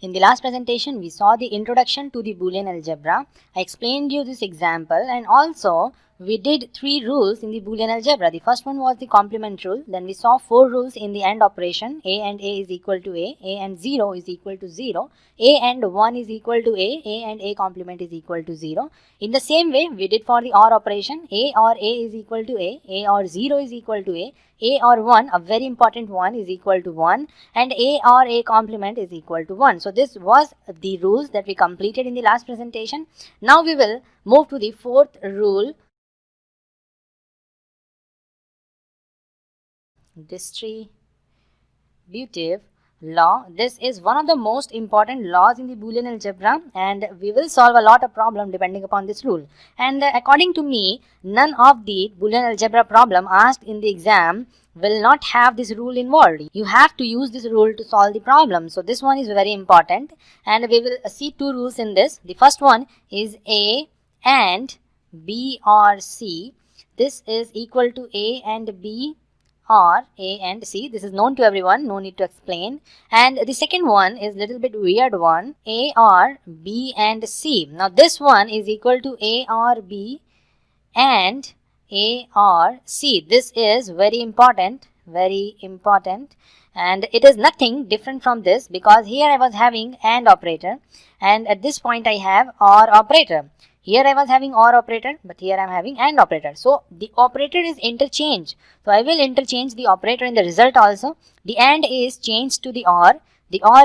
In the last presentation, we saw the introduction to the Boolean algebra. I explained you this example, and also we did 3 rules in the Boolean algebra. The first one was the complement rule. Then we saw 4 rules in the AND operation. A and A is equal to A and 0 is equal to 0, A and 1 is equal to A and A complement is equal to 0. In the same way, we did for the OR operation. A or A is equal to A or 0 is equal to A or 1, a very important one, is equal to 1, and A or A complement is equal to 1. So this was the rules that we completed in the last presentation. Now we will move to the fourth rule, distributive law. This is one of the most important laws in the Boolean algebra, and we will solve a lot of problem depending upon this rule. And according to me, none of the Boolean algebra problem asked in the exam will not have this rule involved. You have to use this rule to solve the problem. So this one is very important, and we will see 2 rules in this. The first one is A and B or C. This is equal to A and B or A and C. This is known to everyone, no need to explain. And the second one is little bit weird one, A or B and C. Now this one is equal to A or B and A or C. This is very important, and it is nothing different from this, because here I was having AND operator, and at this point I have OR operator. Here I was having OR operator, but here I am having AND operator. So the operator is interchanged. So I will interchange the operator in the result also. The AND is changed to the OR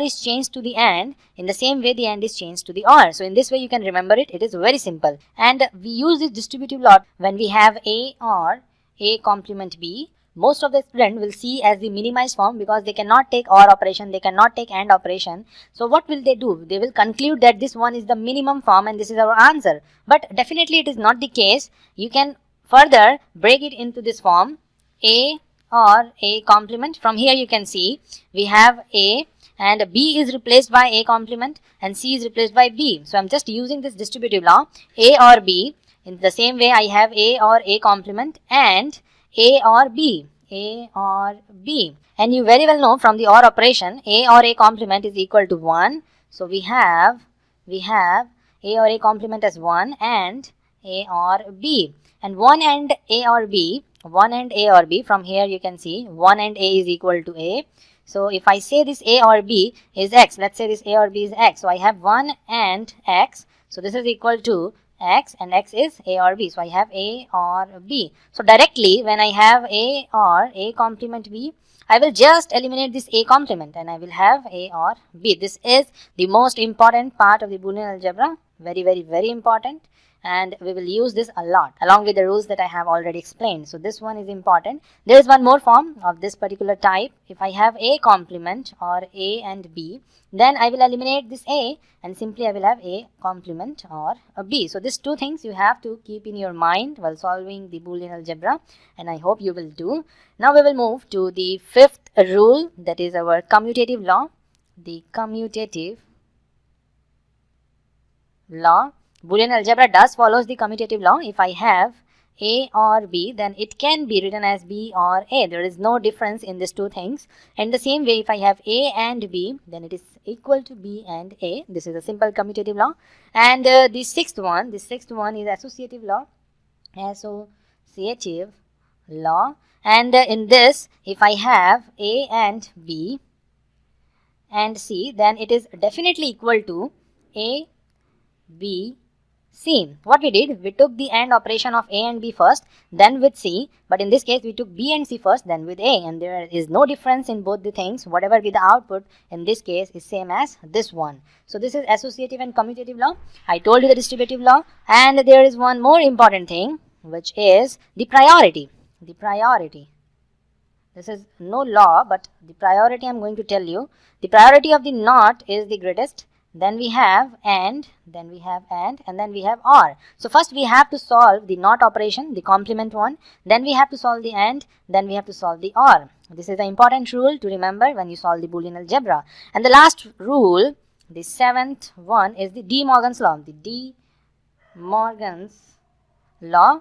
is changed to the AND. In the same way, the AND is changed to the OR. So in this way you can remember it. It is very simple. And we use this distributive law when we have A or A complement B. Most of the students will see as the minimized form, because they cannot take OR operation, they cannot take AND operation. So what will they do? They will conclude that this one is the minimum form and this is our answer. But definitely it is not the case. You can further break it into this form, A or A complement. From here you can see we have A, and B is replaced by A complement and C is replaced by B. So I am just using this distributive law, A or B. In the same way I have A or A complement and A or B. And you very well know from the OR operation, A or A complement is equal to 1. So we have A or A complement as 1 and A or B. And 1 and A or B, from here you can see 1 and A is equal to A. So if I say this A or B is X, let's say this A or B is X. So I have 1 and X. So this is equal to X, and X is A or B. So I have A or B. So directly when I have A or A complement B, I will just eliminate this A complement and I will have A or B. This is the most important part of the Boolean algebra. Very important. And we will use this a lot along with the rules that I have already explained. So this one is important. There is one more form of this particular type. If I have A complement or A and B, then I will eliminate this A and simply I will have A complement or a B. So these 2 things you have to keep in your mind while solving the Boolean algebra, and I hope you will do. Now we will move to the 5th rule, that is our commutative law. The commutative law. Boolean algebra does follows the commutative law. If I have A or B, then it can be written as B or A. There is no difference in these 2 things. And the same way, if I have A and B, then it is equal to B and A. This is a simple commutative law. And the sixth one is associative law. And in this, if I have A and B and C, then it is definitely equal to A, B, C. What we did, we took the AND operation of A and B first, then with C, but in this case we took B and C first, then with A, and there is no difference in both the things. Whatever be the output in this case is same as this one. So this is associative and commutative law. I told you the distributive law, and there is one more important thing, which is the priority. This is no law, but the priority I am going to tell you. The priority of the NOT is the greatest. Then we have AND, and then we have OR. So first we have to solve the NOT operation, the complement one. Then we have to solve the AND, then we have to solve the OR. This is an important rule to remember when you solve the Boolean algebra. And the last rule, the 7th one, is the De Morgan's law. The De Morgan's law.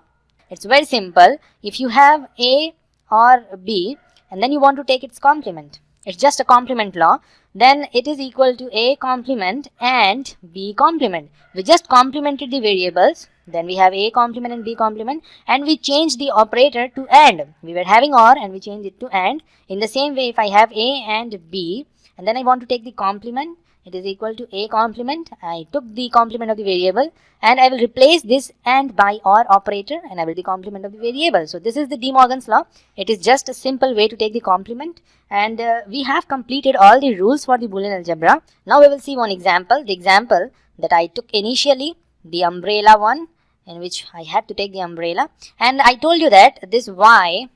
It's very simple. If you have A or B and then you want to take its complement, it's just a complement law, then it is equal to A complement and B complement. We just complemented the variables. Then we have A complement and B complement, and we changed the operator to AND. We were having OR and we changed it to AND. In the same way, if I have A and B, and then I want to take the complement, it is equal to A complement. I took the complement of the variable and I will replace this AND by OR operator, and I will the complement of the variable. So this is the De Morgan's law. It is just a simple way to take the complement, and we have completed all the rules for the Boolean algebra. Now we will see one example. The example that I took initially, the umbrella one, in which I had to take the umbrella, and I told you that this y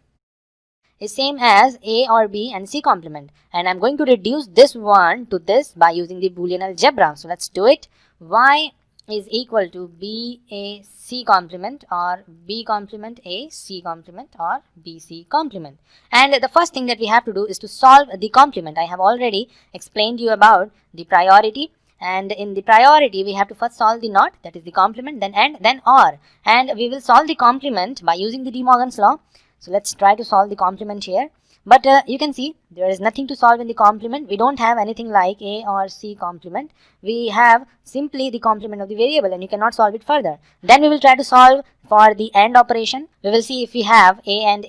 is same as A or B and C complement, and I'm going to reduce this one to this by using the Boolean algebra. So let's do it. Y is equal to B A C complement, or B complement A C complement, or B C complement. And the first thing that we have to do is to solve the complement. I have already explained you about the priority. And in the priority, we have to first solve the NOT, that is the complement, then AND, then OR. And we will solve the complement by using the De Morgan's law. So let's try to solve the complement here. But you can see there is nothing to solve in the complement. We don't have anything like A or C complement. We have simply the complement of the variable, and you cannot solve it further. Then we will try to solve for the AND operation. We will see if we have A and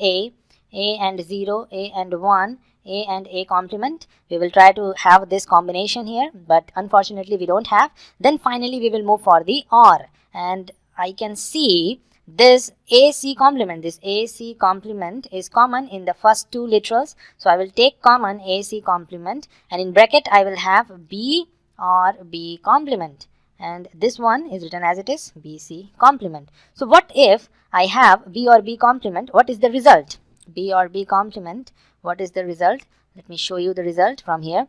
0, A and 1, A and A complement. We will try to have this combination here, but unfortunately we don't have. Then finally we will move for the OR, and I can see this AC complement. This AC complement is common in the first two literals. So I will take common AC complement, and in bracket I will have B or B complement. And this one is written as it is, BC complement. So what if I have B or B complement? What is the result? B or B complement, what is the result? Let me show you the result from here.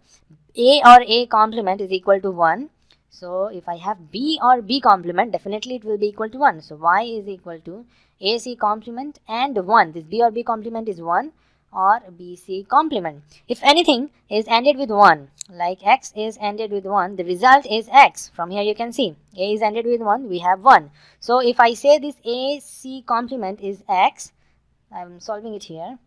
A or A complement is equal to 1. So if I have B or B complement, definitely it will be equal to 1. So Y is equal to AC complement and 1. This B or B complement is 1, or BC complement. If anything is ended with 1, like X is ended with 1, the result is X. From here you can see A is ended with 1, we have 1. So if I say this AC complement is X, I am solving it here,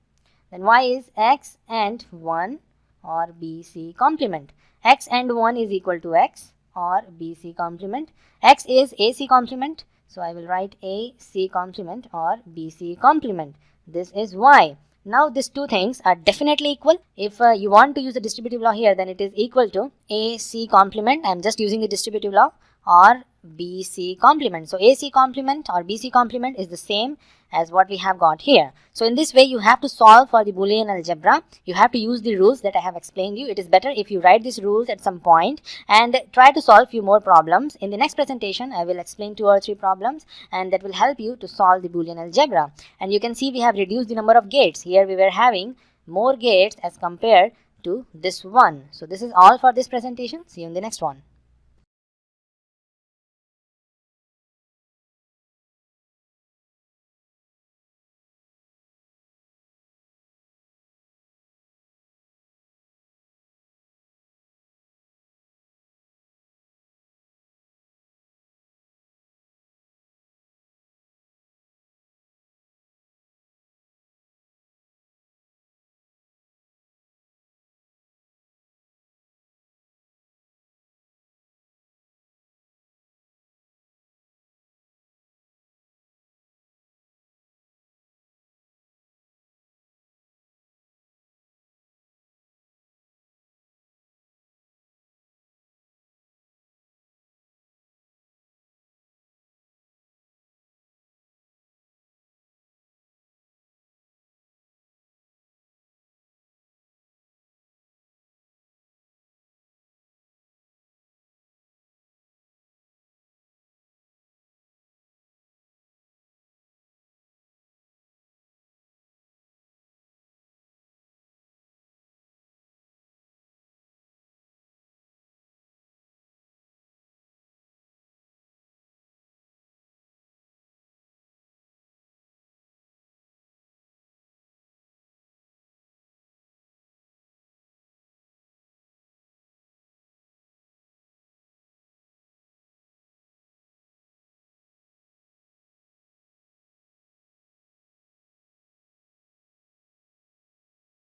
then Y is X and 1, or BC complement. X and 1 is equal to X, or BC complement. X is AC complement, so I will write AC complement or BC complement. This is Y. Now these two things are definitely equal. If you want to use the distributive law here, then it is equal to AC complement. I am just using the distributive law, or BC complement. So AC complement or BC complement is the same as what we have got here. So in this way you have to solve for the Boolean algebra. You have to use the rules that I have explained you. It is better if you write these rules at some point and try to solve few more problems. In the next presentation I will explain 2 or 3 problems, and that will help you to solve the Boolean algebra. And you can see we have reduced the number of gates. Here we were having more gates as compared to this one. So this is all for this presentation. See you in the next one.